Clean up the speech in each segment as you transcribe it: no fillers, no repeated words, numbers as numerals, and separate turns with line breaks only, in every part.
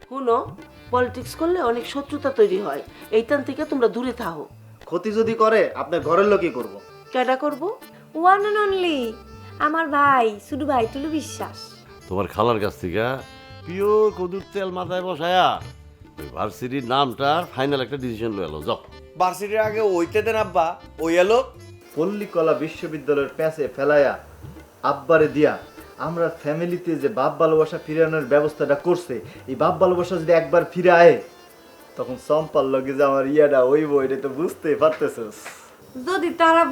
শুনো, পলিটিক্স করলে অনেক শত্রুতা তৈরি হয়, এইখান থেকে তোমরা দূরে থাকো।
ক্ষতি যদি করে আপনার ঘরের লোকই করব।
কেডা করবো?
ওয়ান অ্যান্ড অনলি আমার ভাই শুধু ভাই টুলু বিশ্বাস।
তোমার খালার কাছ থেকে পিওর কদুর তেল মাথায় বসায়া ওই ভার্সিটির নামটার ফাইনাল একটা ডিসিশন লয়ে এলো। যাও।
ভার্সিটির আগে ওইতে দেন আব্বা, ওই এলো।
পল্লীকলা বিশ্ববিদ্যালয়ের প্যাঁচে ফেলায়া আব্বারে দিয়া আমরা ফ্যামিলিতে যে বাপ ভালোবাসা ফিরানোর ব্যবস্থাটা করছে, এই বাপ ভালোবাসা যদি একবার ফিরে আয় তখন সম্পার লগে যে আমার ইয়াটা হইব এটা তো বুঝতেই পারতেছস।
যদি তারা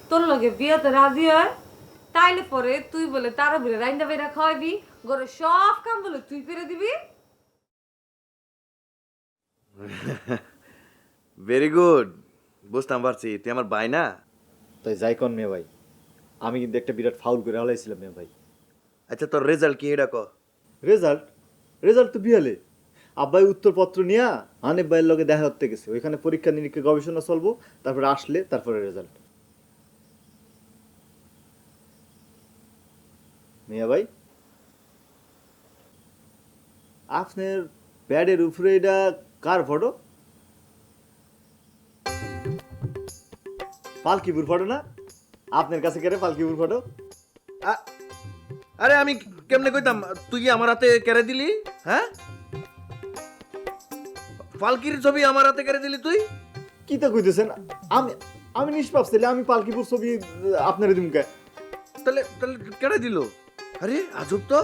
তোর লগে বিয়েতে রাজি হয় তাইলে পরে তুই বলে তারা বলে রাইন্দা বেড়া খাওয়াবি, ঘরে সব কাম বলে তুই করে দিবি।
ভেরি গুড, বুঝতাম পারছি তুই আমার ভাই না।
তাই যাই কন মেয়ে ভাই, আমি কিন্তু একটা বিরাট ফাউল করে হালাইছিলাম মেয়ে ভাই।
আচ্ছা তোর রেজাল্ট কি এটা ক?
রেজাল্ট রেজাল্ট তো বিয়ালে আব্বাই উত্তরপত্র নিয়া আনেব ভাইয়ের লগে দেখা করতে গেছে, ওইখানে পরীক্ষা নিরীক্ষা গবেষণা চলবো, তারপরে আসলে তারপরে রেজাল্ট। মিয়া ভাই, আপনার ব্যাডের উপরে এটা কার ফটো? পালকিপুর ফটো না? আপনার কাছে কেড়ে পালকিপুর ফটো?
আরে আমি কেমনে কইতাম তুই কি আমার হাতে কেড়ে দিলি? হ্যাঁ, পালকির ছবি আমার হাতে কেড়ে দিলি তুই?
কি তা কইতেছেন? আমি আমি নিষ্পাপ ছেলে, আমি পালকিপুর ছবি আপনার দিমকে।
তাহলে তাহলে কেড়ে দিল? আরে আজব তো,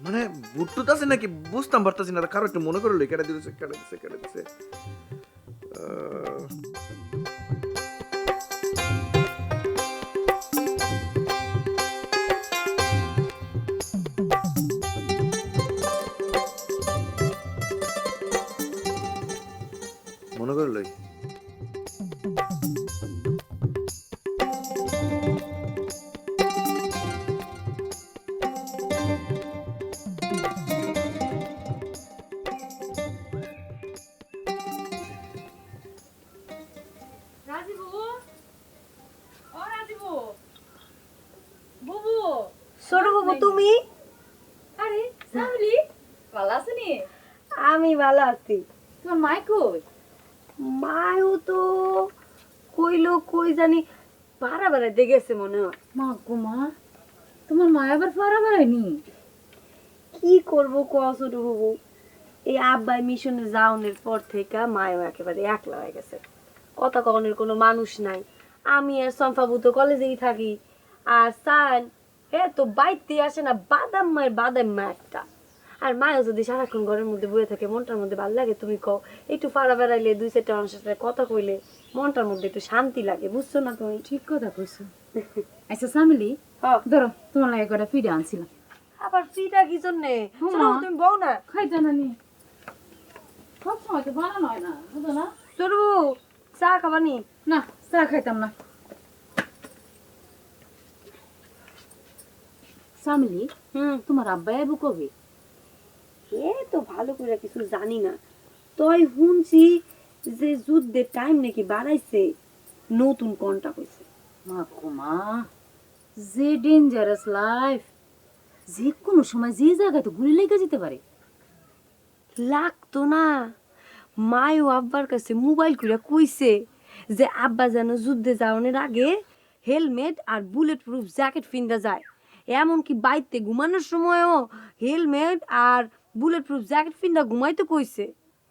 মানে বুটটুত আছে নাকি বুঝতাম পারতাছি না, কারো একটু মনে করলো কেড়ে দিছে কেড়ে দিছে কেড়ে দিছে। মনে করলই
রাজীবু, ও রাজীবু, বুবু। ছোট বাবু তুমি? আরে সামলি, ভালো আছেন? আমি ভালো আছি। তোমার মাই কই? মাও তো কইলো কই জানি পাড়া বেড়াইতে গেছে মনে হয়।
মা গো মা, তোমার মা আবার ফারা বেড়ায়নি?
কি করব ক ছোট বাবু, এই আব্বাই মিশনে যাওনের পর থেকে মায়ও একেবারে একলা হয়ে গেছে, কথা কখনের কোনো মানুষ নাই। আমি আর সম্পাবু তো কলেজেই থাকি, আর সান হে তো বাইতে আসে না, বাদাম মায়ের বাদাম মা একটা। আর মায়ও যদি সারাক্ষণ ঘরের মধ্যে বয়ে থাকে মনটার মধ্যে ভালো লাগে? তুমি কও, একটু ফাড়া বেড়াইলে দুই চারটা মানুষের সাথে কথা কইলে মনটার মধ্যে একটু শান্তি লাগে, বুঝছো না তুমি?
ঠিক কথা কইছো। আচ্ছা সামিলি,
হ্যাঁ।
ধরো তোমার লাগে কটা ফিরে আনছিলাম।
আবার ফিটা কি জন্যে?
হুম,
শোনো, তুমি বউ না?
খাইতে না নি, সব সময় তো বানানো হয় না, বুঝো না?
তোর বউ চা খাবানি?
না, চা খাইতাম না। সামিলি, তোমার আব্বা আইবো কবে?
এ তো ভালো করে কিছু জানি না, তই শুনছি যে যুদ্ধের টাইম নাকি বাড়াইছে, নতুন কন্টাক্ট হইছে।
মা গো মা, যে ডেঞ্জারাস লাইফ, যে কোনো সময় যে জায়গায় তো গুলি লেগে যেতে পারে।
লাগতো না? মায়ও আব্বার কাছে মোবাইল করে কইছে যে আব্বা যেন যুদ্ধে যাওয়ার আগে হেলমেট আর বুলেট প্রুফ জ্যাকেট পিন্দা যায়, এমনকি বাইতে ঘুমানোর সময়ও হেলমেট আর বুলেট প্রুফ জ্যাকেট পিন্দা ঘুমাইতে কইছে।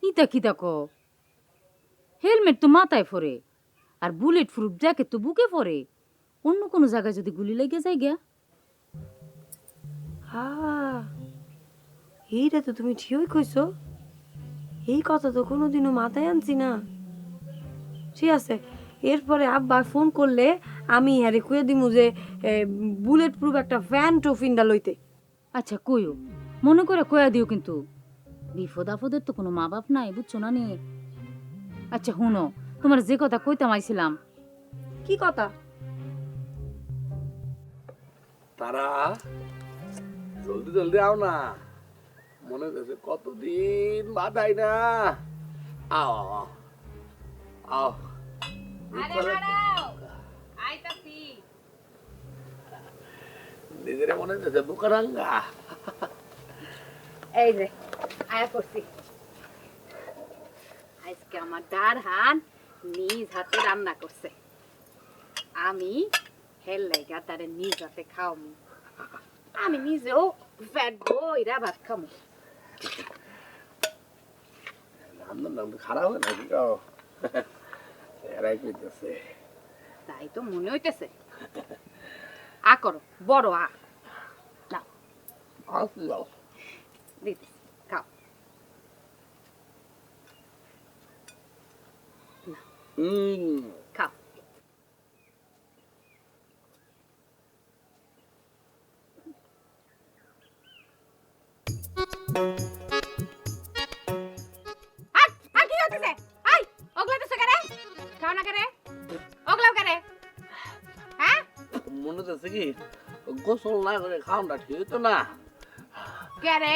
ইতা কি দেখো, হেলমেট তো মাথায় পরে আর বুলেট প্রুফ জ্যাকেট তো বুকে পরে, অন্য কোনো জায়গায় যদি গুলি লেগে যায় গিয়া।
এইটা তো তুমি ঠিকই কইছো, এই কথা তো কোনোদিনও মাথায় আনছি না। ঠিক আছে, এরপরে আব্বা ফোন করলে আমি হ্যারে কয়ে দিমু যে বুলেট প্রুফ একটা ফ্যান টোফিনটা লইতে।
আচ্ছা কইও, মনে করে কয়া দিও, কিন্তু বিপদ আপদের তো কোনো মা বাপ নাই, বুঝছো না নি? আচ্ছা শুনো, তোমার যে কথা কইতাম আইছিলাম।
কি কথা?
তারা জলদি জলদি আও না, মনে হচ্ছে কতদিন বাদাই না। আও আও আও নিজের মনে হচ্ছে বোকারাঙ্গা।
এই যে আয়া করছি আজকে আমার দারহান নিজ হাতে রান্না করছে আমি হেল লাইগা তারে নিজ হাতে খাওয়ামু আমি নিজেও ফ্যাট বইরা ভাত খামু
রান্নার নাম খারাপ হয় নাকি গাও এরাই কইতেছে
তাই তো মনে হইতেছে আ করো বড় আ না
আসি যাও
দিতেছি খাও খাও কি হইতেছে আই ওগলাতেছ কেন খাও না কেন ওগলাও কেন হ্যাঁ
মনে হচ্ছে কি গোসল না করে খাওয়াটা ঠিক হইতো না
কেরে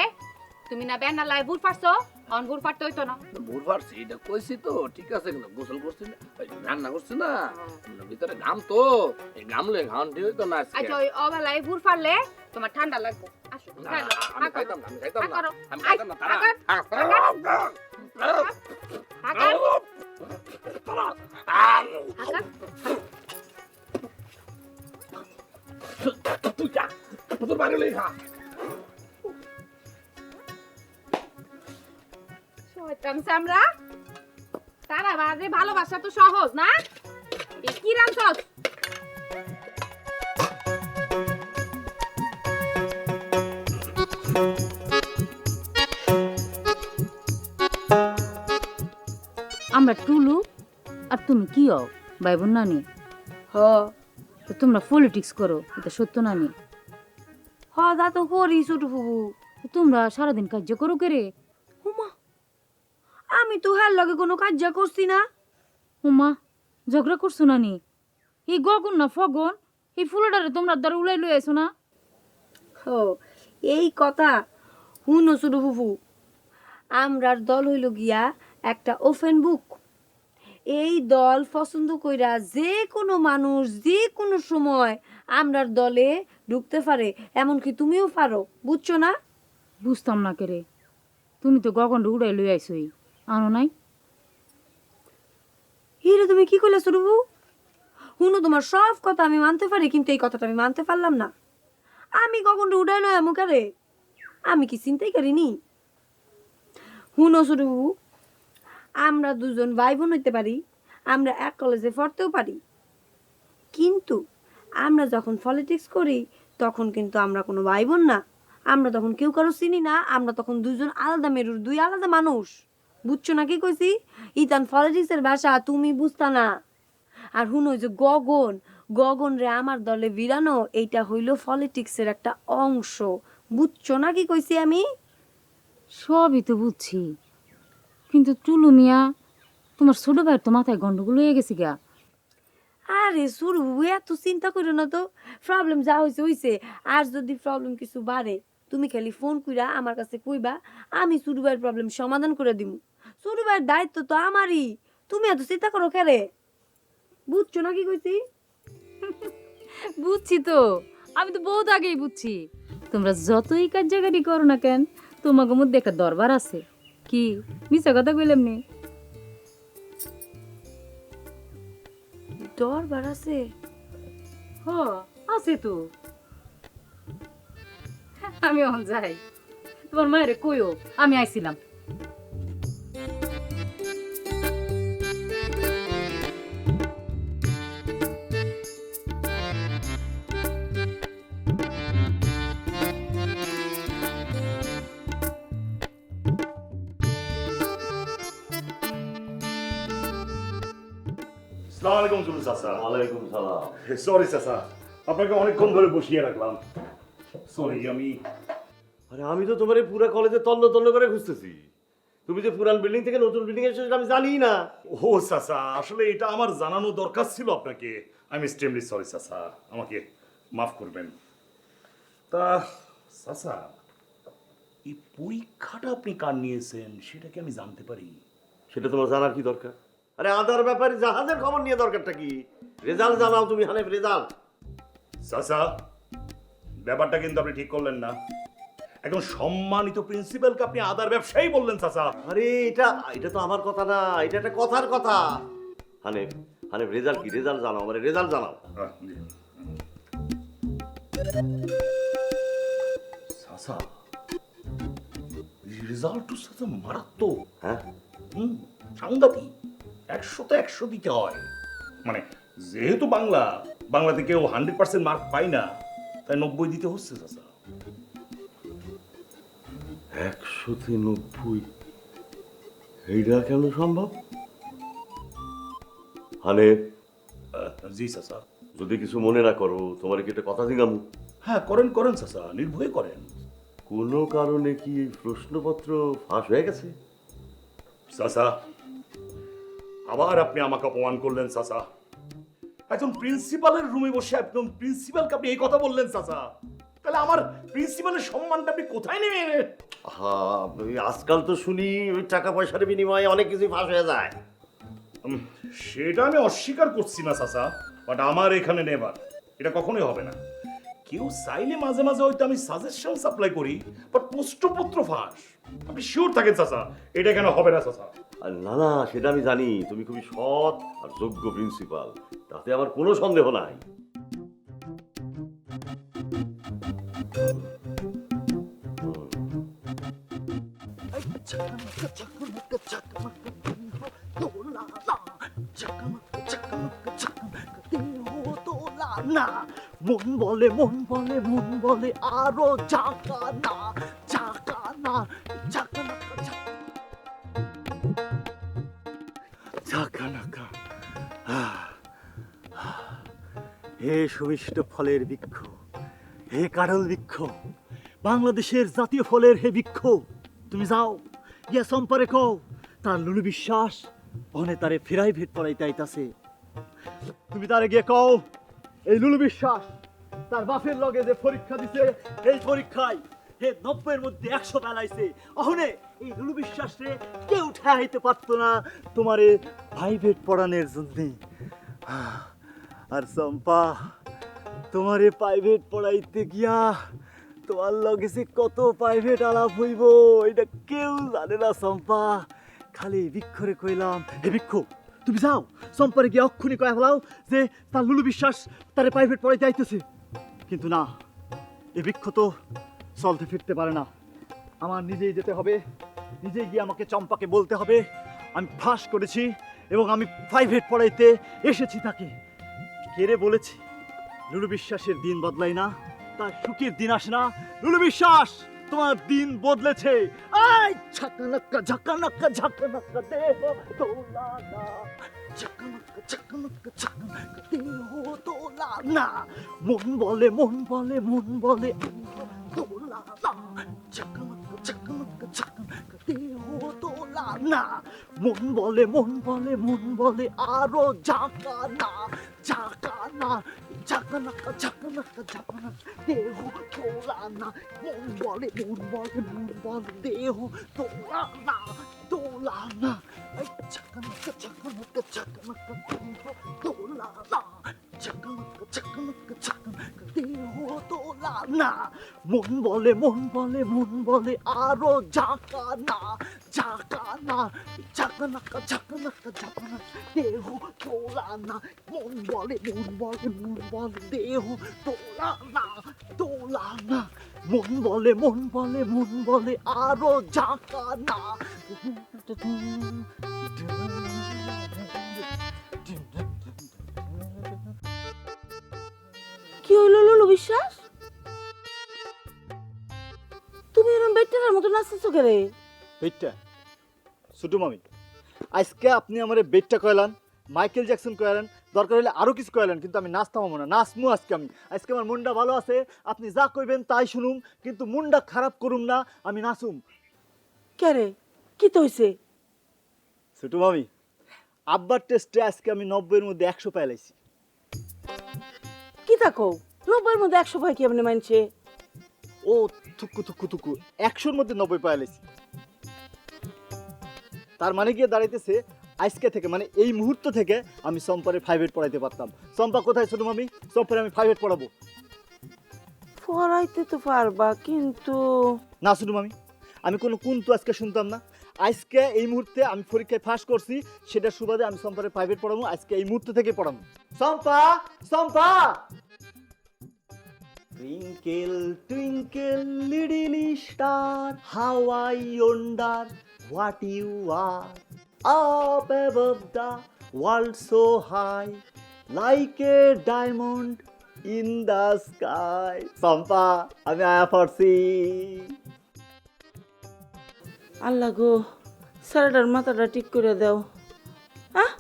তুমি না বেন না লাই বুট পারছো অন বুট পারতে হইতো না
ভুল পারছি এটা কইছি তো ঠিক আছে কিন্তু গোসল করছি না ওই রান্না করছি না ভিতরে ঘাম তো এই ঘামলে ঘাম ঠিক হইতো না আজকে।
আচ্ছা ওই অবেলায় বুট পারলে তোমার ঠান্ডা লাগবে আসো
না,
খাইলো,
আমি
খা করো।
খাইতাম না আমি খাইতাম না
করো।
আমি খাইতাম না তারা
আকার, আকার, আকার।
তুই যা তোর বাড়ি লই খা
শয়তান চামড়া তারা বাজে ভালোবাসা তো সহজ না এই কি রামছস আমরা টুলু আর তুমি কি হও ভাই বোন নানি
হ
তো তোমরা পলিটিক্স করো এটা সত্য নানি
হ তা তো করি ছোট ফুবু
তো তোমরা সারাদিন কার্য করো কে রে
হুমা আমি তো হ্যার লগে কোনো কাজ করছি না
উমা ঝগড়া করছো নানি এই গগন না ফগন এই ফুলটারে তোমরা দ্বারা উলাই লই আইছো না
ও এই কথা হুনো ছোট ফুফু আমরার দল হইল গিয়া একটা ওপেন বুক এই দল পছন্দ কইরা যে কোনো মানুষ যে কোনো সময় আমরার দলে ঢুকতে পারে এমনকি তুমিও পারো বুঝছো না
বুঝতাম না কে রে তুমি তো গগনটা উড়াই লই আইছোই আনো নাই
হিরে তুমি কি কইলা ছোট ফুফু হুনো তোমার সব কথা আমি মানতে পারি কিন্তু এই কথাটা আমি মানতে পারলাম না আমি কখনো উড়াই লয় মুখারে আমি কি চিন্তাই করিনি হুনো ছোট ফুফু আমরা দুজন ভাই বোন হইতে পারি আমরা এক কলেজে পড়তেও পারি কিন্তু আমরা যখন পলিটিক্স করি তখন কিন্তু আমরা কোনো ভাই বোন না আমরা তখন কেউ কারো চিনি না আমরা তখন দুজন আলাদা মেরুর দুই আলাদা মানুষ বুঝছো না কি কইছি ইতান পলিটিক্সের ভাষা তুমি বুঝতা না আর হুন ওই যে গগন গগন রে আমার দলে বিরানো এইটা হইল পলিটিক্সের একটা অংশ বুঝছো না কি কইছি আমি
সবই তো বুঝছি কিন্তু টুলু মিয়া তোমার ছোট ভাইয়ের তো মাথায় গন্ডগোল হয়ে গেছে গা
আরে শুরু এত চিন্তা করো না তো প্রবলেম যা হয়েছে হয়েছে আর যদি প্রবলেম কিছু বাড়ে তুমি খালি ফোন কইরা আমার কাছে কইবা আমি শুরু ভাইয়ের প্রবলেম সমাধান করে দিব শুরু ভাইয়ের দায়িত্ব তো আমারই তুমি এত চিন্তা করো কেরে বুঝছো না কি কইছি
বুঝছি তো আমি তো বহুত আগেই বুঝছি তোমরা যতই কার্যকারী করো না কেন তোমাকে মধ্যে একটা দরবার আছে কি মিছা কথা কইলাম নি
দরবার আছে
হ আছে তো আমি অন যাই তোমার মায়ের কইও আমি আইছিলাম
আসসালামু আলাইকুম জুলু চাচা
ওয়ালাইকুম সালাম
সরি চাচা আপনাকে অনেকক্ষণ ধরে বসিয়ে রাখলাম সরি আমি
আরে আমি তো তোমার এই পুরা কলেজে তন্ন তন্ন করে খুঁজতেছি তুমি যে পুরান বিল্ডিং থেকে নতুন বিল্ডিং এসেছো সেটা আমি জানি না
ও চাচা আসলে এটা আমার জানানো দরকার ছিল আপনাকে আই এম এক্সট্রিমলি সরি চাচা আমাকে মাফ করবেন তা চাচা এই পরীক্ষাটা আপনি কার নিয়েছেন সেটা কি আমি জানতে পারি
সেটা তোমার জানার কি দরকার আরে আদার ব্যাপারে জাহাজের খবর নিয়ে দরকারটা কি রেজাল্ট জানাও তুমি হানিফ রেজাল্ট
চাচা ব্যাপারটা কিন্তু আপনি ঠিক করলেন না একজন সম্মানিত প্রিন্সিপালকে আপনি আদার ব্যবসায়ী বললেন চাচা।
আরে এটা এটা তো আমার কথা না, এটা একটা কথার কথা। হানিফ, হানিফ রেজাল্ট কি? রেজাল্ট জানাও, আমার রেজাল্ট জানাও।
জি। চাচা রেজাল্ট তো চাচা মারাত্মক।
হ্যাঁ,
সাংঘাতিক। 100-তে 100 দিতে হয়। মানে যেহেতু বাংলাতে কেউ 100% মার্ক পায় না, তাই 90 দিতে হচ্ছে চাচা।
100-তে 90? এইটা কেন সম্ভব? হানিফ,
জি চাচা।
যদি কিছু মনে না করো, তোমার কি একটা কথা দিলাম?
হ্যাঁ করেন করেন চাচা, নির্ভয়ে করেন।
কোনো কারণে কি এই প্রশ্নপত্র ফাঁস হয়ে গেছে?
চাচা আবার আপনি আমাকে অপমান করলেন চাচা। একজন প্রিন্সিপালের রুমে বসে একদম প্রিন্সিপালকে আপনি এই কথা বললেন চাচা। তাহলে আমার প্রিন্সিপালের সম্মানটা আপনি কোথায় নেমে এলেন?
হ্যাঁ, আজকাল তো শুনি ওই টাকা পয়সার বিনিময়ে অনেক কিছুই ফাঁস হয়ে যায়।
সেটা আমি অস্বীকার করছি না চাচা, বাট আমার এখানে নেবার এটা কখনোই হবে না। কেউ চাইলে মাঝে মাঝে হয়তো আমি সাজেশন সাপ্লাই করি, বাট প্রশ্নপত্র ফাঁস। আপনি শিওর থাকেন চাচা এটা কেন হবে না চাচা?
আর না না, সেটা আমি জানি, তুমি খুবই সৎ আর যোগ্য প্রিন্সিপাল, তাতে আমার কোনো সন্দেহ নাই।
না মন বলে মন বলে মন বলে আরো জাকা না জাকা না জাকা না জাকা নাকা। হে সুমিষ্ট ফলের বৃক্ষ, হে কারল বৃক্ষ, বাংলাদেশের জাতীয় ফলের হে বৃক্ষ, তুমি যাও গিয়া সম্পরে কও তার লুলু বিশ্বাস অনে তারে ফেরাই ভেট পড়াইতে আইতাছে। তুমি তারে গিয়ে কও এই লুলু বিশ্বাস তার বাপের লগে যে পরীক্ষা দিছে, এই পরীক্ষায় হে 90-এর মধ্যে 100 পেলাইছে। অহনে এই লুলু বিশ্বাস রে কেউ ঠেহাইতে পারতো না তোমারে প্রাইভেট পড়ানোর জন্য। আর চম্পা, তোমারে প্রাইভেট পড়াইতে গিয়া তোমার লগে যে কত প্রাইভেট আলাপ হইব এটা কেউ জানে না চম্পা। খালি বৃক্ষরে কইলাম, হে বৃক্ষ তুমি যাও চম্পারে গিয়ে অক্ষুনি কয়ে ফেলাও যে তার লুলু বিশ্বাস তারে প্রাইভেট পড়াইতে আইতেছে। কিন্তু না, এ বৃক্ষ তো চলতে ফিরতে পারে না, আমার নিজেই যেতে হবে, নিজেই গিয়ে আমাকে চম্পাকে বলতে হবে আমি ফাঁস করেছি এবং আমি প্রাইভেট পড়াইতে এসেছি তাকে। কেড়ে বলেছি লুলু বিশ্বাসের দিন বদলায় না, তার সুখের দিন আসে না। লুলু বিশ্বাস তোমার দিন বদলেছে। আই ঝাকানাক্কা ঝাকানাক্কা ঝাকানাক্কা দেহ তোলা না, ঝাকানাক্কা ঝাকানাক্কা ঝাকানাক্কা দেহ তোলা না, মন বলে মন বলে মন বলে তোলা না, ঝাকানাক্কা ঝাকানাক্কা ঝাকানাক্কা দেহ তোলা না, মন বলে মন বলে মন বলে আরো ঝাকা না ঝাকা না, ঝাকানাক্কা ঝাকানাক্কা ঝাকানাক্কা দেহ তোলা না, মন বলে মন বলে মন বলে দেহ তোলা না তোলা না, ঝাকানাক্কা ঝাকানাক্কা ঝাকানাক্কা দেহ তোলা না, ঝাকানাক্কা ঝাকানাক্কা ঝাকানাক্কা দেহ তোলা না, মন বলে মন বলে মন বলে আরো ঝাকা না ঝাকা না, ঝাকানাক্কা ঝাকানাক্কা ঝাকানাক্কা দেহ তোলা না, মন বলে মন বলে মন বলে দেহ তোলা না তোলা না, মন বলে মন বলে মন বলে আরো ঝাকা না।
কি হইলো লুলু বিশ্বাস? তুমি এরকম বেটার মতো নাচতেছো কেন?
বেটটা ছোট মামি, আজকে আপনি আমারে বেটটা কয়লান, মাইকেল জ্যাকসন কয়লান, দরকার হলে আরো কিছু কয়লান, কিন্তু আমি নাচতাম না, নাচমু আজকে আমি। আজকে আমার মনটা ভালো আছে, আপনি যা কইবেন তাই শুনুম, কিন্তু মনটা খারাপ করুম না, আমি নাচুম।
কেরে কি তো হইছে?
ছোট মামি, আব্বার টেস্টে আজকে আমি 90-এর মধ্যে 100 পাইলাইছি।
কি থাকো 90-এর মধ্যে 100 পাই কেমনে মানছে?
ও থুকু থুকু থুকু 100-এর মধ্যে 90 পাইলাইছি। তার মানে গিয়ে দাঁড়াইতেছে আজকে থেকে, মানে এই মুহূর্ত থেকে আমি চম্পারে প্রাইভেট পড়াইতে পারতাম। চম্পা কোথায় ছোট মামি? চম্পারে আমি প্রাইভেট পড়াবো।
পড়াইতে তো পারবা, কিন্তু
না শুনু মামি, আমি কোনো কিন্তু আজকে শুনতাম না। আজকে এই মুহূর্তে আমি পরীক্ষায় ফাঁস করছি, সেটা সুবাদে আমি সম্পারে প্রাইভেট পড়াবো, আজকে এই মুহূর্তে থেকে পড়াবো। সম্পা, সম্পা! Twinkle, twinkle, little star, how I wonder what you are. Up above the world so high, like a diamond in the sky. সম্পা, আমি আয়া পড়ছি।
আল্লাহ গো, স্যারটার মাথাটা ঠিক করে দাও। আহ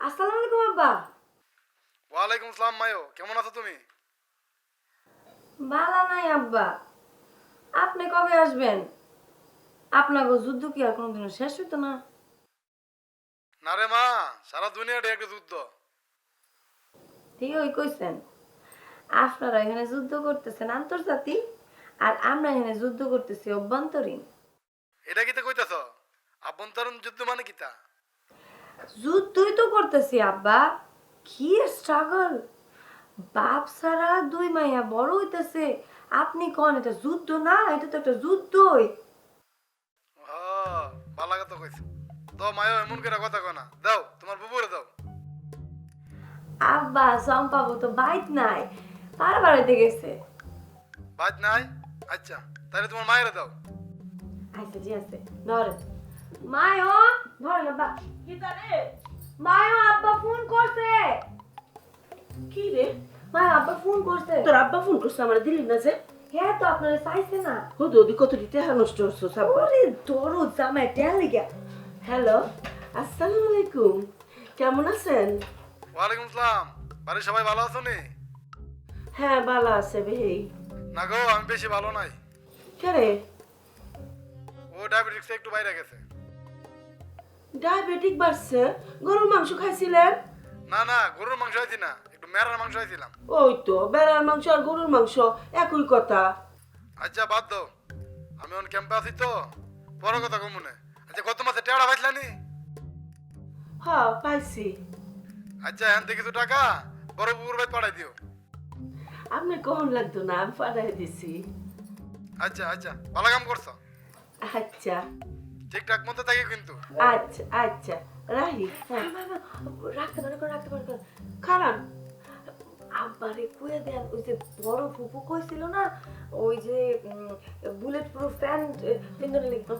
আসসালামু আলাইকুম আব্বা।
ওয়ালাইকুম আসসালাম মায়ো, কেমন আছো তুমি?
ভালো নাই আব্বা, আপনি কবে আসবেন? আপনাকে যুদ্ধ কি আর কোনোদিনও শেষ হইতো না?
না রে মা, সারা দুনিয়াটা একটা যুদ্ধ।
ঠিকই কইছেন, আপনারা এখানে যুদ্ধ করতেছেন আন্তর্জাতিক, আর আমরা এখানে যুদ্ধ করতেছি অভ্যন্তরীণ।
এটা কিতা কইতাছ? আভ্যন্তরীণ যুদ্ধ মানে কিতা?
যুদ্ধই তো করতেছি আব্বা। কি স্ট্রাগল! বাপ সারা দুই মাইয়া বড় হইতেছে, আপনি কোন এটা যুদ্ধ না? এটা তো একটা যুদ্ধই।
ও ভালো কথা কইছো তো মায়ো, এমন করে কথা কয় না। দাও তোমার বুবুরে দাও।
আব্বা সম্পাবো তো বাইক নাই, পার বাড়াইতে গেছে।
ভাত নাই? আচ্ছা তাহলে তোমার মায়েরে দাও।
আচ্ছা জি আছে, ধরেন। মায়ো ধরেন আব্বা। কি জানে? মায়ো আব্বা ফোন করছে।
কি রে,
মায়ো আব্বা ফোন করছে।
তোর আব্বা ফোন করছে, আমার দিলি না যে?
হ্যাঁ তো আপনারা চাইছে না।
হদু ওদি কতটি টেহা নষ্ট হচ্ছে সাব্বা।
ওরে দরদ জামাই টেল লিগা।
হ্যালো, আসসালামু আলাইকুম, কেমন আছেন?
ওয়ালাইকুম আসসালাম। বাড়ির সবাই ভালো আছো নি?
হ্যাঁ ভালো আছে বেহি।
না গো, আমি বেশি ভালো নাই।
কে রে?
ও ডায়াবেটিক্সে একটু বাইরে গেছে।
ডায়াবেটিক বাড়ছে? গরুর মাংস খাইছিলেন?
না না, গরুর মাংস খাইছি না, একটু মেরার মাংস খাইছিলাম।
ওই তো, বেড়ার মাংস আর গরুর মাংস একই কথা।
আচ্ছা বাদ দাও, আমি অন ক্যাম্পে আছি তো, বড় কথা কম মনে। আচ্ছা কত মাসে টেওড়া পাইছিলানি?
হ্যাঁ পাইছি।
আচ্ছা এখান থেকে কিছু টাকা বড় পুকুর ভাই পাঠাই দিও।
আপনি কখন লাগতো না, আমি পাঠাই দিছি।
আচ্ছা আচ্ছা, ভালো কাম করছো।
আচ্ছা
ঠিকঠাক মতো থাকি কিন্তু।
আচ্ছা আচ্ছা, রাহি। হ্যাঁ
রাখতে পারে রাখতে পারে।
খারাপ।
আব্বারে কুয়ে দেন, ওই যে বড় ফুপু কইছিল না, ওই যে বুলেট প্রুফ প্যান্ট পিন্দরে লিখতো।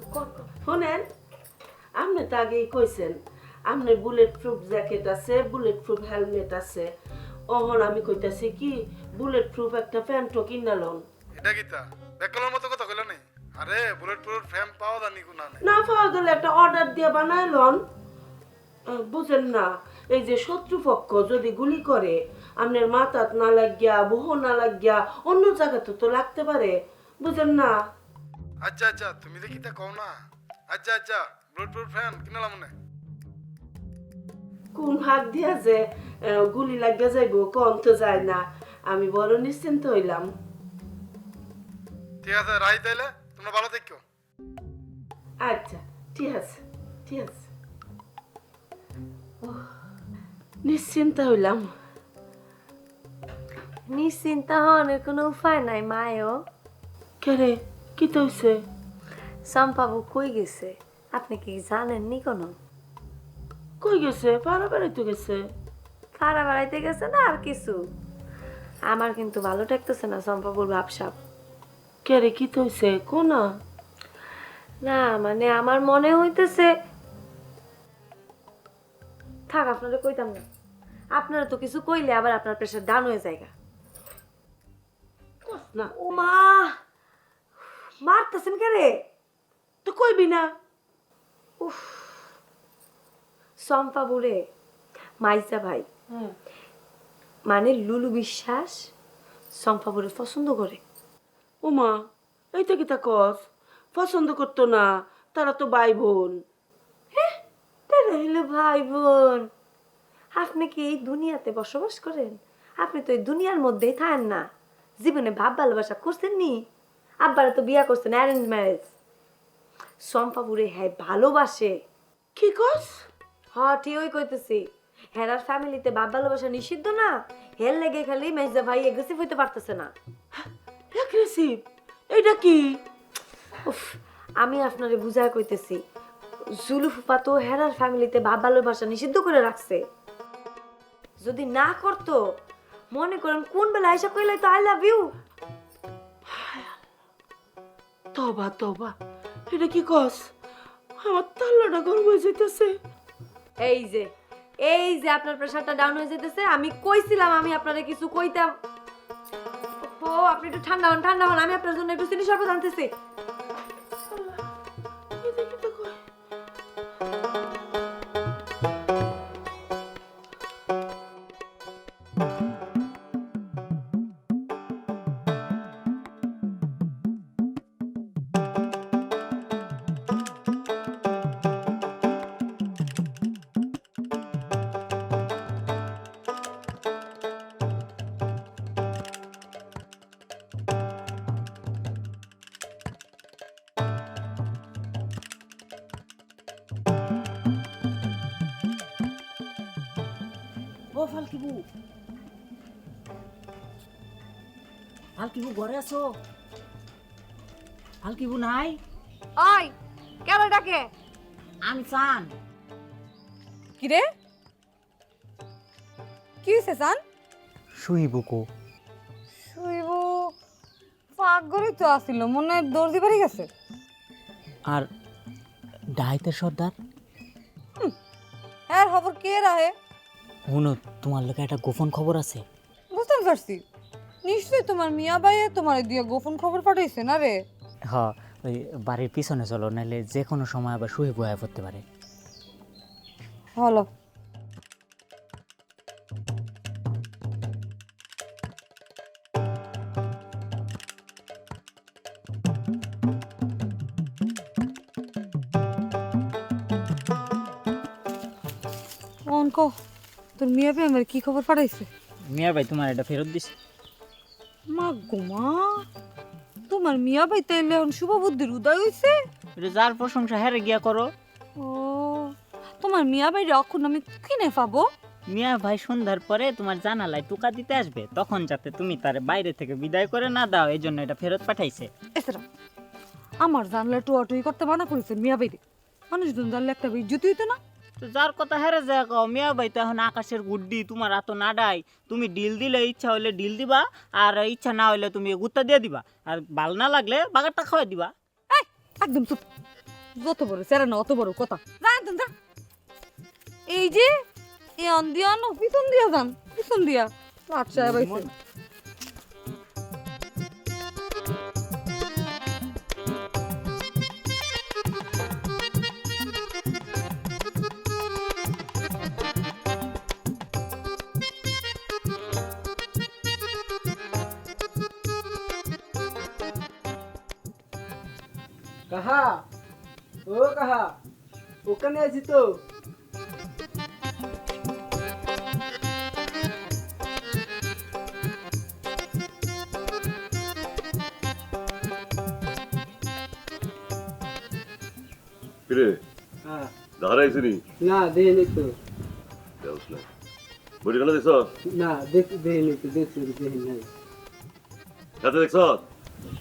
শোনেন, আপনি তো আগেই কইছেন আপনার বুলেট প্রুফ জ্যাকেট আছে, বুলেট প্রুফ হেলমেট আছে। অহন আমি কইতাছি কি, বুলেট প্রুফ একটা প্যান্টও কিনালন।
এটা কিতা বেকলের মতো কথা কইলো নি? আরে বুলেট প্রুফ ফ্রেম পাওয়া জানি কোনা নাই।
না পাওয়া গেলে একটা অর্ডার দিয়ে বানাইলন। বুঝেন না, এই যে শত্রুপক্ষ যদি গুলি করে, আপনার মাথাত না লাগিয়া, বহু না লাগিয়া, অন্য জায়গাতে তো লাগতে পারে, বুঝেন না?
আচ্ছা আচ্ছা, তুমি যে কিতা কও না। আচ্ছা আচ্ছা, বুলেট প্রুফ ফ্রেম কিনলাম মনে।
কোন ভাগ দিয়া যে গুলি লাগিয়া যাইব কোন তো যায় না, আমি বড় নিশ্চিন্ত হইলাম।
ঠিক আছে রাই, তাইলে তোমরা ভালো থেকো।
আচ্ছা ঠিক আছে, ঠিক আছে। নিশ্চিন্ত হইলাম।
নিশ্চিন্তা হওয়ার কোনো উপায় নাই মায়ও।
কে রে, কি তো হইছে?
সম্পাবু কই গেছে আপনি কি জানেননি কোনো?
কই গেছে? পাড়া বেড়াইতে গেছে।
ভাড়া বাড়াইতে গেছে না আর কিছু? আমার কিন্তু ভালো ঠেকতেছে না সম্পাবুর ভাবসাব।
কে রে, কি তো হইছে কোনা?
না মানে আমার মনে হইতেছে, থাক আপনারা কইতাম না। আপনারা তো কিছু কইলে আবার আপনার প্রেশার ডাউন হয়ে যায়।
না
ও মা, মারতেছেন কে রে?
তো কইবি না?
উফ, সম্পাবুরে মাইজা ভাই মানে লুলু বিশ্বাস সম্পাবুরে পছন্দ করে।
ওমা, এইটা কি তা কস? পছন্দ করতো না, তারা তো ভাই বোন।
তারা হইলো ভাই বোন। আপনি কি এই দুনিয়াতে বসবাস করেন? আপনি তো এই দুনিয়ার মধ্যেই থাকেন না। জীবনে ভাব ভালোবাসা করছেন নি? আব্বারা তো বিয়া করছেন অ্যারেঞ্জ ম্যারেজ। সম্পাপুরে হ্যাঁ ভালোবাসে।
কি কস?
হ্যাঁ ঠিকই কইতেছি। হেরার ফ্যামিলিতে বাপ ভালোবাসা নিষিদ্ধ না। হের লেগে খালি মেজদা ভাই এগ্রেসিভ হইতে পারতেছে না।
অ্যাগ্রেসিভ? এটা কি?
উফ, আমি আপনারে বুঝায় কইতেছি। জুলু ফুপা তো হেরার ফ্যামিলিতে বাপ ভালোবাসা নিষিদ্ধ করে রাখছে। যদি না করতো, মনে করেন কোন বেলা আইসা কইলাই তো আই লাভ ইউ।
তবা তবা, এটা কি কস? আমার তাল্লাটা গরম হয়ে যাইতেছে।
এই যে আপনার প্রেসারটা ডাউন হয়ে যেতেছে। আমি কইছিলাম আমি আপনারে কিছু কইতাম। ও আপনি একটু ঠান্ডা হন, আমি আপনার জন্য একটু চিনি শরবত আনতেছি।
এটা কি তা কয়?
ও ফালকিবু, ফালকিবু ঘরে আছো? ফালকিবু নাই?
ওই কেন ডাকে?
আমি চান।
কিরে কি হয়েছে সান?
শুইবুকো।
শুইব পাকঘরে তো আসিল, মনে হয় দর্জি বাড়ি গেছে।
আর ডাইতে সর্দার?
হ্যাঁ খবর কে রাহে?
হুনো, তোমার লোকে একটা গোপন খবর আছে।
বুঝতে পারছি, নিশ্চয়ই তোমার মিয়া ভাইয়ে তোমার দিয়ে গোপন খবর পাঠাইছে না রে?
হ, ওই বাড়ির পিছনে চলো, নাহলে যে কোনো সময় আবার শুয়ে বয়া পড়তে পারে।
হলো অঙ্ক, তোর মিয়া ভাই আমার কি খবর পাঠাইছে?
মিয়া ভাই তোমার এটা ফেরত দিছে।
মা গোমা, তোমার মিয়া ভাই তাইলে এখন শুভ বুদ্ধির উদয় হইছে।
এটা যার প্রশংসা হেরে গিয়া করো।
ও, তোমার মিয়া ভাই এখন আমি কিনে পাবো?
মিয়া ভাই সন্ধ্যার পরে তোমার জানালায় টোকা দিতে আসবে, তখন যাতে তুমি তার বাইরে থেকে বিদায় করে না দাও, এই জন্য এটা ফেরত পাঠাইছে।
এছাড়া আমার জানলে টুয়াটুই করতে মানা করেছেন মিয়া ভাই। মানুষজন জানলে একটা ইজ্জত হইতো না?
তো যার কথা হেরে যায় কও, মিয়া ভাই তো এখন আকাশের গুড্ডি, তোমার এত নাডাই। তুমি ডিল দিলে ইচ্ছা হইলে ডিল দিবা, আর ইচ্ছা না হইলে তুমি গুত্তা দিয়ে দিবা, আর ভাল না লাগলে বাগারটা খাওয়াই দিবা।
এই, একদম চুপ। যত বড় সেরা না অত বড় কথা। জান তুমি যা। এই যে এ অন দিয়া না পিছন দিয়া যান, পিছন দিয়া আচ্ছা ভাইছে।
কাহা, ও কাহা, ওখানে আছি তো।
কিরে
হ্যাঁ,
দাঁড়াইছি নি?
না দেখিনি তো।
দেওস না। বডি কেন দেখছ?
না দেখিনি তো, দেখছি দেখিনি নাই।
খেতে দেখছ?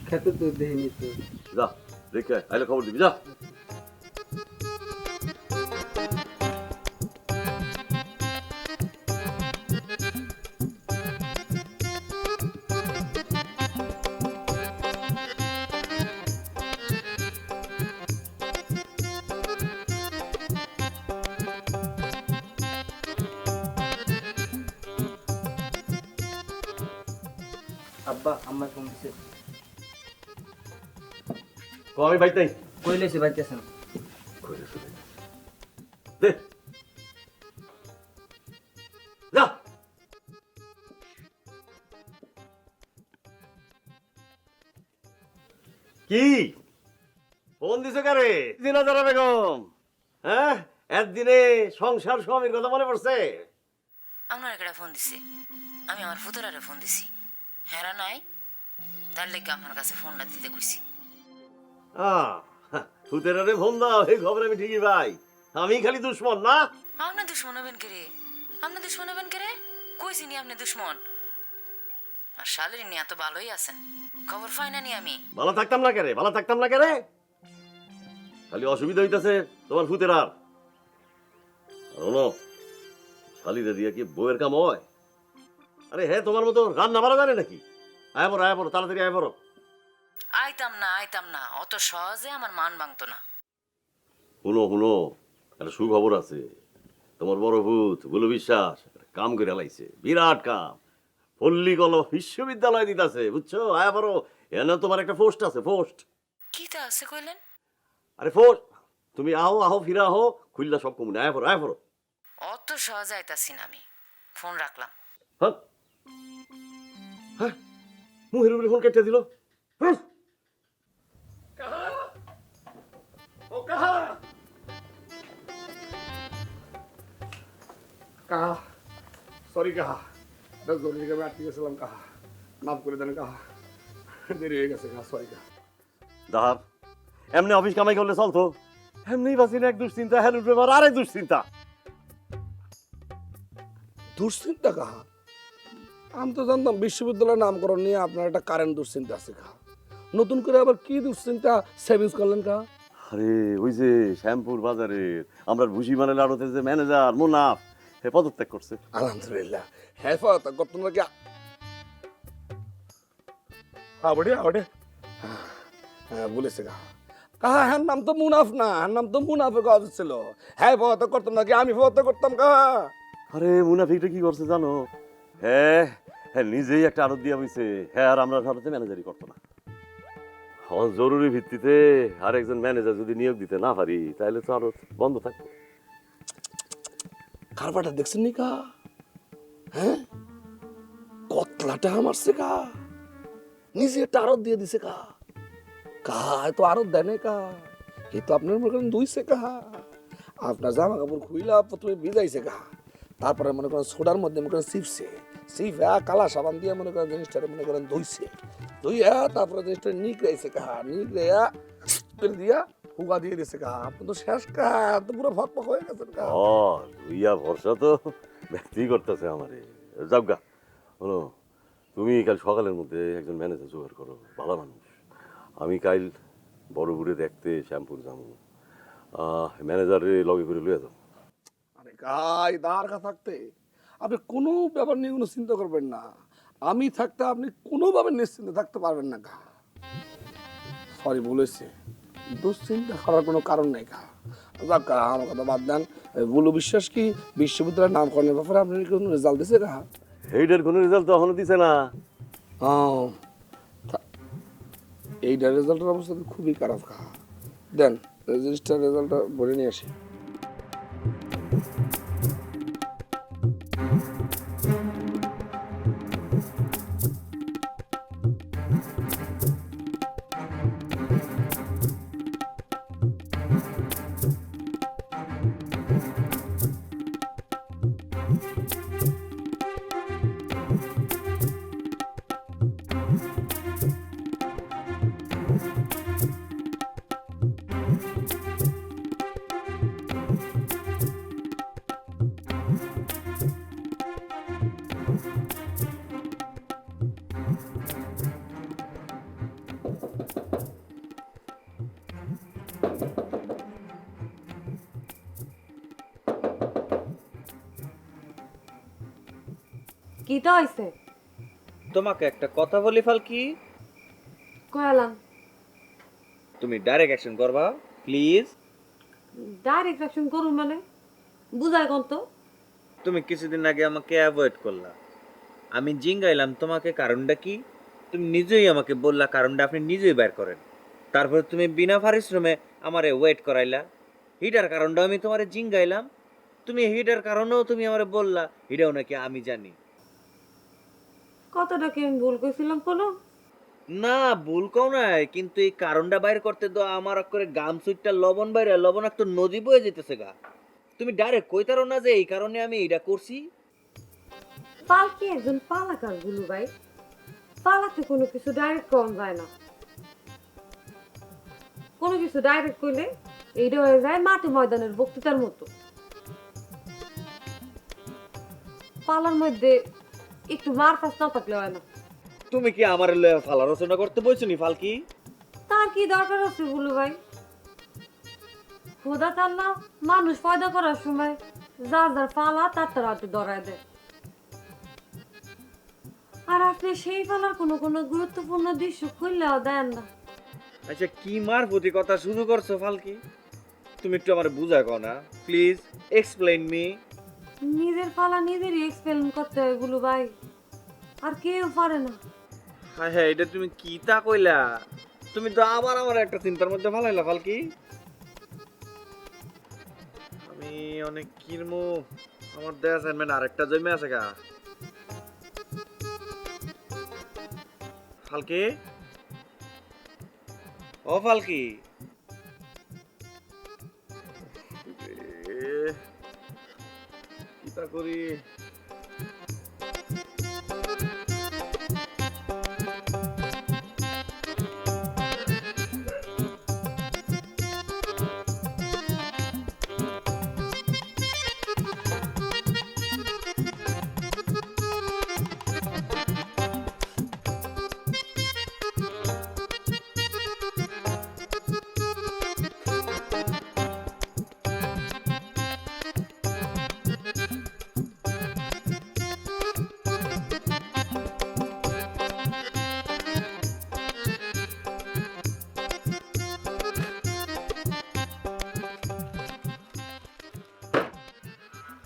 খেতে তো দেখিনি তো।
যা দেখে আইলে খবর দিবি, যা।
আব্বা আমার ফোন দিছে।
আমি বাইক নাই।
কইলেছি বাইতেছেন।
দে যা। কি ফোন দিছে কারে? জিনাজারা বেগম, হ্যাঁ একদিনে সংসার স্বামীর কথা মনে পড়ছে?
আপনার একটা ফোন দিছে, আমি আমার ফুতুরারে ফোন দিছি, হেরা নাই, তার লেগে আপনার কাছে ফোনটা দিতে কইছি।
ফুতেরারে ফোন দাও, এই খবর আমি ঠিকই পাই। আমি খালি দুশ্মন না?
আপনি দুশ্মন হবেন কে রে? আপনি দুশ্মন হবেন কে রে? কইছি নি আপনি দুশ্মন? আর শালের নিয়ে এত ভালোই আছেন, খবর পাই না নি আমি।
ভালো থাকতাম না কেরে, ভালো থাকতাম না কেরে? খালি অসুবিধা হইতাছে তোমার ফুতেরার। শালিরে দিয়ে কি বউয়ের কাম হয়? আরে হ্যাঁ, তোমার মতো রান্না বাড়া জানে নাকি? আয় পড়ো তাড়াতাড়ি আয় পড়ো।
আইতাম না, অত সহজে আমার মান ভাঙতো না।
শুনো, একটা সুখবর আছে। তোমার বড় ভূত বুলু বিশ্বাস একটা কাম করে লাইছে, বিরাট কাম। পল্লীকল বিশ্ববিদ্যালয় দিতেছে, বুঝছো? আয় পড়ো, এনে তোমার একটা পোস্ট আছে, পোস্ট।
কি তা আছে কইলেন?
আরে পোস্ট, তুমি আহো ফিরা আহো, খুললা সব কমুনে। আয় পড়ো।
অত সহজে আইতাছি না আমি, ফোন রাখলাম।
হ্যাঁ, মুহের উপরে ফোন কেটে দিল।
কাহা সরি কাহা, জরুরি কামে আটকে গেছিলাম কাহা, মাফ করে দেন কাহা, দেরি হয়ে গেছে কাহা, সরি কাহা।
দাহার এমনি অফিস কামাই করলে চলতো, এমনি বাঁচিন এক দুশ্চিন্তা, হ্যাঁ উঠবে আরেক দুশ্চিন্তা।
দুশ্চিন্তা কাহা? আমি তো জানতাম বিশ্ববিদ্যালয়ের নামকরণ নিয়ে আপনার একটা কারেন্ট দুশ্চিন্তা আছে কাহা, নতুন করে আবার কি দুশ্চিন্তা সেভিংস করলেন কাহা?
আরে ওই যে শ্যামপুর বাজারের আমরা ভুসি মানে আড়তের যে ম্যানেজার মুনাফ, হে পদত্যাগ করছে।
আলহামদুলিল্লাহ, হ্যাঁ পদত্যাগ করতেন নাকি? হ্যাঁ বলেছে কাহা, কাহা হ্যাঁ নাম তো মুনাফ না, হ্যাঁ নাম তো মুনাফে কাজ ছিল। হ্যাঁ পদত্যাগ করতাম নাকি আমি পদত্যাগ করতাম কাহা?
আরে মুনাফিকটা কি করছে জানো? হ্যাঁ নিজেই একটা আড়ত দিয়া হইছে, হ্যাঁ আর আমরা আড়তে ম্যানেজারই করতো না। জরুরি ভিত্তিতে আর একজন ম্যানেজার যদি নিয়োগ দিতে না পারি তাহলে তো আরো বন্ধ থাকবে।
কারবারটা দেখছেন নি কা? হ্যাঁ কতলাটা মারছে কা, নিজে একটা আরত দিয়ে দিছে কা। তো আরত দেয় না কা, এ তো আপনার মনে করেন ধুইছে কা, আপনার জামা কাপড় খুইলা প্রথমে ভিজাইছে কা, তারপরে মনে করেন সোডার মধ্যে মনে করেন সিফে কালা সাবান দিয়ে মনে করেন জিনিসটা মনে করেন ধুইয়া তারপরে জিনিসটা নিগড়াইছে কা, নিগড়াইয়া দিয়া হুগা দিয়ে দিছে কা। আপনি তো শেষ কা, তো পুরো ফকফক হয়ে গেছেন কা।
ইয়া ভরসা তো ব্যক্তি করতেছে আমারে। যাবগা শোনো, তুমি কাল সকালের মধ্যে একজন ম্যানেজার জোগাড় করো, ভালো মানুষ। আমি কাল বড় ঘুরে দেখতে শ্যামপুর যাবো, ম্যানেজারে লগে করে লইয়া যাও।
আরে গাই দ্বারকা থাকতে আপনি কোনো ব্যাপার নিয়ে কোনো চিন্তা করবেন না, আমি থাকতে আপনি কোনোভাবে নিশ্চিন্তে থাকতে পারবেন না গা। সরি বলেছে, দুশ্চিন্তা করার কোনো কারণ নেই গা। যাক গা, আমার কথা বাদ দেন। বুলু বিশ্বাস কি বিশ্ববিদ্যালয়ের নামকরণের ব্যাপারে আপনি কোনো রেজাল্ট দিছে গা?
এইটার কোনো রেজাল্ট তো এখনো দিছে না।
এইটার রেজাল্টের অবস্থা তো খুবই খারাপ গা। দেন রেজিস্টার রেজাল্টটা বলে নিয়ে আসি।
কি তো হইছে?
তোমাকে একটা কথা বলি ফালকি,
কয়ালাম।
তুমি ডাইরেক্ট অ্যাকশন করবা প্লিজ।
ডাইরেক্ট অ্যাকশন করুন মানে বুঝায় কোন তো?
তুমি কিছুদিন আগে আমাকে অ্যাভয়েড করলা, আমি জিঙ্গাইলাম তোমাকে কারণটা কি, তুমি নিজেই আমাকে বললা কারণটা আপনি নিজেই বের করেন। তারপরে তুমি বিনা পরিশ্রমে আমারে ওয়েট করাইলা, হিটার কারণটা আমি তোমারে জিঙ্গাইলাম, তুমি হিটার কারণেও তুমি আমারে বললা হিটাও নাকি আমি জানি।
কতটা কি আমি ভুল কইছিলাম কোনো?
না ভুল কও নাই, কিন্তু এই কারণটা বাইর করতে তো আমার করে গাম সুইটটা লবণ বাইরে লবণাক্ত নদী বয়ে যেতেছে গা। তুমি ডাইরেক্ট কইতারো না যে এই কারণে আমি এটা করছি?
পালকি একজন পালাকার গুলু ভাই, পালাতে কোনো কিছু ডাইরেক্ট কম যায় না। কোনো কিছু ডাইরেক্ট করলে এইটা হয়ে যায় মাঠে ময়দানের বক্তৃতার মতো। পালার মধ্যে একটু মার ফাঁস না থাকলে হয় না।
তুমি কি আমার লয়ে ফালা রচনা করতে বলছো নি ফালকি?
তার কি দরকার আছে গুলু ভাই? খোদা তাল্লা মানুষ পয়দা করার সময় যার যার পালা তার তার হাতে ধরায় দেয়। আর আপনি সেই পালার কোনো কোনো গুরুত্বপূর্ণ দৃশ্য খুললেও দেন না।
আচ্ছা কি মার প্রতি কথা শুরু করছো ফালকি? তুমি একটু আমার বুঝা কও না প্লিজ, এক্সপ্লেইন মি।
নিজের পালা নিজেরই এক্সপ্লেন করতে হয় গুলু ভাই, আর কেউ পারে না।
হ্যাঁ হ্যাঁ, এটা তুমি কি তা কইলা? তুমি তো আবার আমার একটা চিন্তার মধ্যে ফালাইলা ফালকি। আমি অনেক কিরমু, আমার দেয়া অ্যাসাইনমেন্ট আরেকটা জমে আছে গা। ফালকি, ও ফালকি, কিতা করি?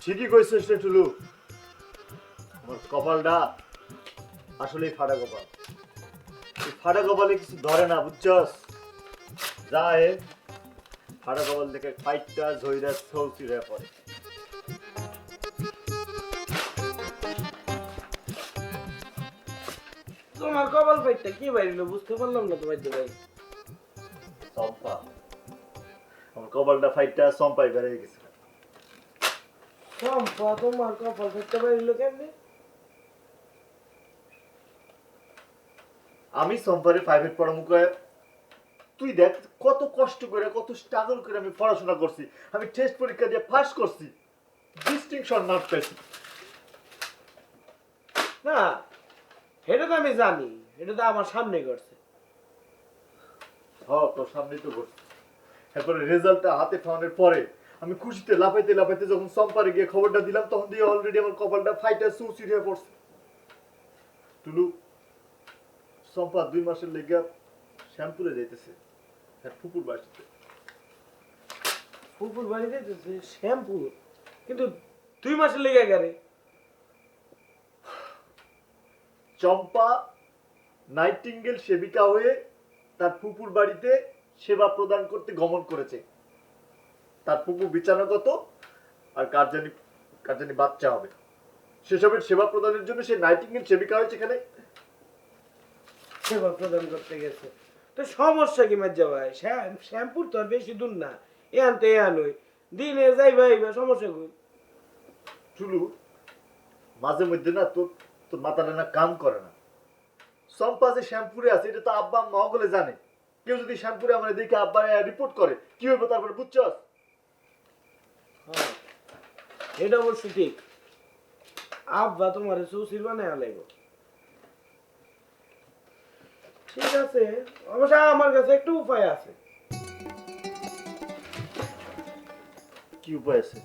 ঠিকই কইছিস রে টুলু, আমার কপালটা আসলেই ফাটা কপাল। এই ফাটা কপালে কিছু ধরে না, বুঝছস? যায় ফাটা কপাল থেকে ফাইটটা ঝইরা ছৌচিরা পড়ে।
তোমার কপাল ফাইটটা কি বাইরিল বুঝতে পারলাম না তো ভাই।
চম্পা, আমার কপালটা ফাইটটা চম্পাই বেড়ে গেছে।
চম্পা তোমার কপাল ফাইটটা বাইরিল কেমনে?
আমি চম্পারে প্রাইভেট পড়ামুখে, তুই দেখ কত কষ্ট করে কত স্ট্রাগল করে আমি পড়াশোনা করছি, আমি টেস্ট পরীক্ষা দিয়ে পাস করছি, ডিস্টিংশন মার্ক পেয়েছি।
না এটা তো আমি জানি, এটা তো আমার সামনে করছে।
হ্যাঁ তোর সামনেই তো করছি। এরপরে রেজাল্টটা হাতে পাওয়ার পরে আমি খুশিতে লাফাইতে লাফাইতে যখন চম্পারে গিয়ে খবরটা দিলাম, তখন দিয়ে অলরেডি আমার কপালটা ফাইটার সুচির হয়ে পড়ছে। টুলু, চম্পা 2 মাসের লেগে শ্যাম্পুরে যাইতেছে ফুপুর বাড়িতে।
ফুপুর বাড়ি যাইতেছে শ্যাম্পু, কিন্তু 2 মাসের লেগে গেলে।
চম্পা নাইটিঙ্গেল সেবিকা হয়ে তার ফুপুর বাড়িতে সেবা প্রদান করতে গমন করেছে। তার ফুপু বিছানাগত আর কার জানি বাচ্চা হবে, সেসবের সেবা প্রদানের জন্য সে নাইটিঙ্গেল সেবিকা হয়েছে এখানে।
সেবা প্রদান করতে গেছে তো সমস্যা কি মাজ্জা ভাই? শ্যাম্পুর তো আর বেশি দূর না, এ আনতে এ আনই দিনে যাই ভাই, সমস্যা কই?
চুলু, মাঝে মধ্যে না তোর তোর মাথাটা না কাম করে না। চম্পা যে শ্যাম্পুরে আছে এটা তো আব্বা আম্মা ওগুলো জানে। কেউ যদি শ্যাম্পুরে আমার দেখে আব্বা রিপোর্ট করে কি হবে তারপরে, বুঝছস?
হ্যাঁ এটা অবশ্য ঠিক, আব্বা তোমার সুশীল বানায় লাগবে। ঠিক আছে, অবশ্য আমার কাছে একটু উপায় আছে।
কি উপায় আছে?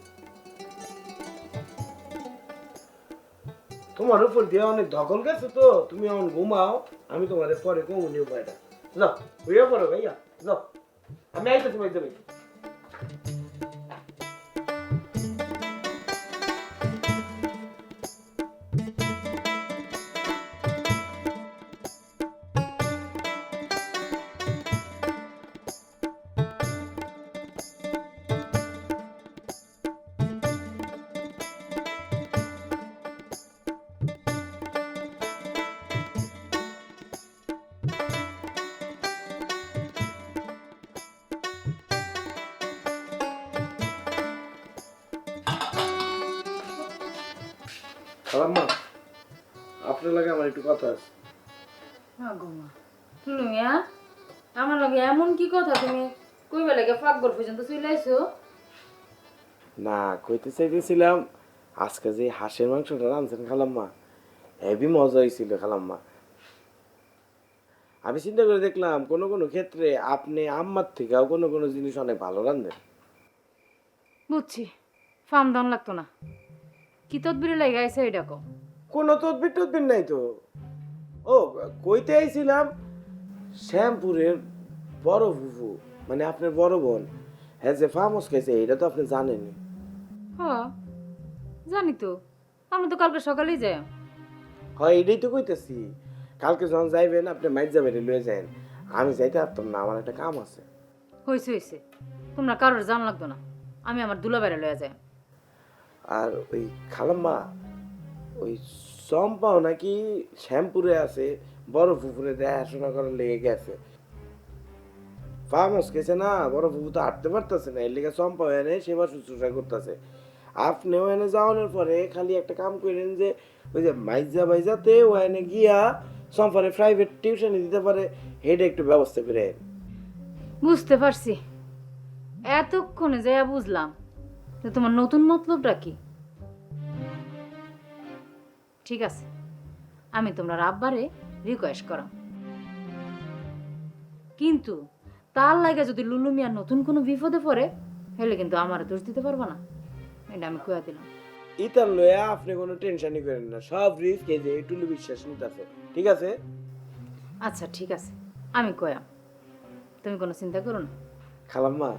তোমার উপর দিয়ে অনেক ধকল গেছে তো, তুমি এখন ঘুমাও, আমি তোমার পরে কমুনি উপায়টা। যাও হইয়া পড়ো ভাইয়া, যাও আমি আইতেছি ভাই যাবে।
খালাম্মা আপনার লাগে আমার একটু কথা আছে।
তুমি আমার লগে এমন কি কথা তুমি কইবে লাগে ফাঁকগর পর্যন্ত চলে আইছো?
না কইতে চাইতেছিলাম আজকে যে হাঁসের মাংসটা রাঁধছেন খালাম্মা হেভি মজা হয়েছিল খালাম্মা। আমি চিন্তা করে দেখলাম কোনো কোনো ক্ষেত্রে আপনি আম্মার থেকেও কোনো কোনো জিনিস অনেক ভালো রাঁধেন।
বুঝছি, ফার্ম দাম লাগতো না। কি তদবিরে লাগে আইছে এটা কো?
কোনো তদবির টদবির নাই তো। ও কইতে আইছিলাম শ্যামপুরের বড় ফুফু মানে আপনার বড় বোন হ্যাঁ যে ফার্মস খাইছে এটা তো আপনি জানেন।
হ্যাঁ জানি তো, আমরা তো কালকে সকালেই যাই।
হয় এটাই তো কইতেছি কালকে যখন যাইবেন আপনি মাইট যাবেন লয়ে যান, আমি যাইতে পারতাম না, আমার একটা কাম আছে।
হয়েছে হয়েছে, তোমরা কারোর জান লাগতো না, আমি আমার দুলাবাইরে লয়ে যাই।
আর ওই খালাম্মা ওই চম্পাও নাকি শ্যামপুরে আছে, বড় পুকুরে দেখাশোনা করার লেগে গেছে। ফার্মস গেছে না, বড় পুকুর তো হাঁটতে পারতেছে না, এর লেগে চম্পা এনে সেবা শুশ্রূষা করতেছে। আপনিও এনে যাওয়ানোর পরে খালি একটা কাম করেন যে ওই যে মাইজা বাইজাতে ও এনে গিয়া চম্পারে প্রাইভেট টিউশনে দিতে পারে, হেডে একটু ব্যবস্থা করে।
বুঝতে পারছি, এতক্ষণে যাইয়া বুঝলাম যে তোমার নতুন মতলবটা কি। ঠিক আছে, আমি তোমরা আব্বারে রিকোয়েস্ট করাম, কিন্তু তার লাগে যদি লুলু মিয়ার নতুন কোনো বিপদে পড়ে হলে কিন্তু আমার দোষ দিতে পারবো না, এটা আমি কইয়া দিলাম।
ইতার লয়া আপনি কোনো টেনশনই করেন না, সব রিস্ক এই যে টুলু বিশ্বাস নিতেছে। ঠিক আছে?
আচ্ছা ঠিক আছে, আমি কয়াম, তুমি কোনো চিন্তা করো না।
খালাম্মা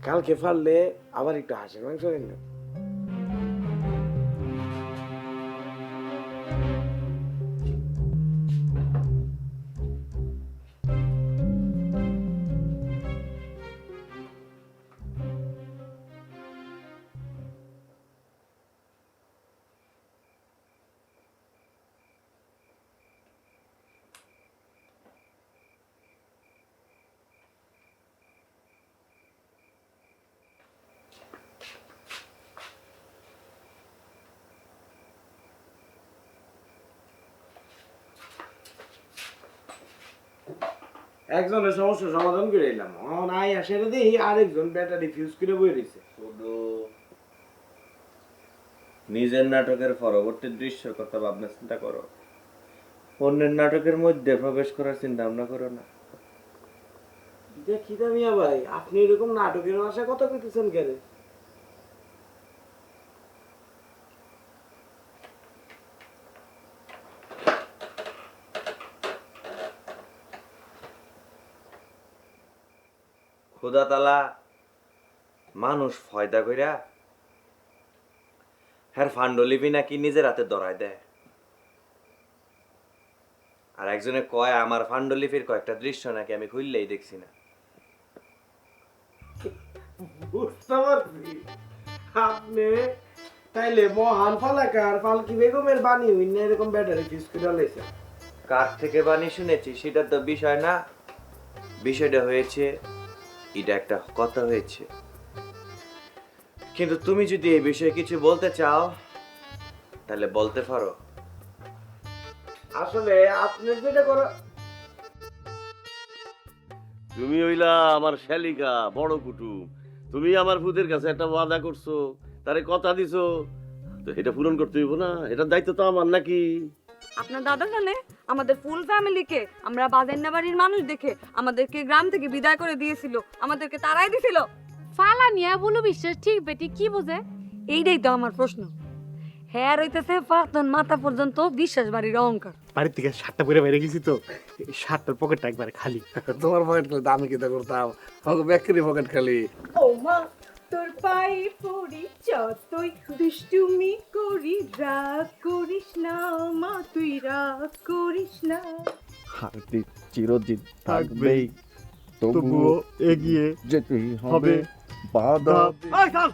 কালকে পারলে আবার একটু হাঁসের মাংস রান্না। একজনের সমস্যা সমাধান করে এলাম, নাই আসে দেখি আরেকজন ব্যাটারি ফিউজ করে বই রয়েছে।
শুধু নিজের নাটকের পরবর্তী দৃশ্যের কথা ভাবনা চিন্তা করো, অন্যের নাটকের মধ্যে প্রবেশ করার চিন্তা ভাবনা করো না।
দেখি মিয়া ভাই, আপনি এরকম নাটকের ভাষা কথা কইতেছেন কেন?
খোদা তালা মানুষ ফয়দা কইরা হ্যার ফান্ডলিপি নাকি নিজের হাতে ধরায় দেয়, আর একজনে কয় আমার ফান্ডলিপির কয়েকটা দৃশ্য নাকি আমি খুললেই দেখছি না।
বুঝতে পারছি আপনি তাইলে মহান ফালাকার ফালকি বেগমের বাণী হইনা এরকম ব্যাটারি ফিউজ করে লাইছে।
কার থেকে বাণী শুনেছি সেটা তো বিষয় না, বিষয়টা হয়েছে এটা একটা কথা হয়েছে। কিন্তু তুমি যদি এই বিষয়ে কিছু বলতে চাও তাহলে বলতে পারো।
আসলে আপনি যেটা করা,
তুমি হইলা আমার শালিকা বড় কুটুম, তুমি আমার ফুদের কাছে একটা ওয়াদা করছো, তারে কথা দিছো, তো এটা পূরণ করতে হইব না, এটার দায়িত্ব তো আমার নাকি?
আপনার দাদা জানে আমাদের ফুল ফ্যামিলিকে আমরা বাজেন্না বাড়ির মানুষ দেখে আমাদেরকে গ্রাম থেকে বিদায় করে দিয়েছিল, আমাদেরকে তারাই দিছিল।
ফালা নিয়া বলো বিশ্বাস ঠিক বেটি কি বোঝে?
এইটাই তো আমার প্রশ্ন। হ্যাঁ রইতেছে পাতন মাথা পর্যন্ত বিশ্বাস বাড়ির অহংকার।
বাড়ির থেকে শার্টটা পরে বাইরে গেছি তো শার্টটার পকেটটা একবারে খালি।
তোমার পকেট খালি আমি কিতা করতাম, ব্যাকরি পকেট খালি।
ও মা তোর পায়ে পড়ি যতই দুষ্টুমি করি রাগ করিস না মা, তুই রাগ করিস না।
হারতি চিরদিন থাকবেই,
তবুও এগিয়ে
যেতেই
হবে
বাধা।
এই থাম!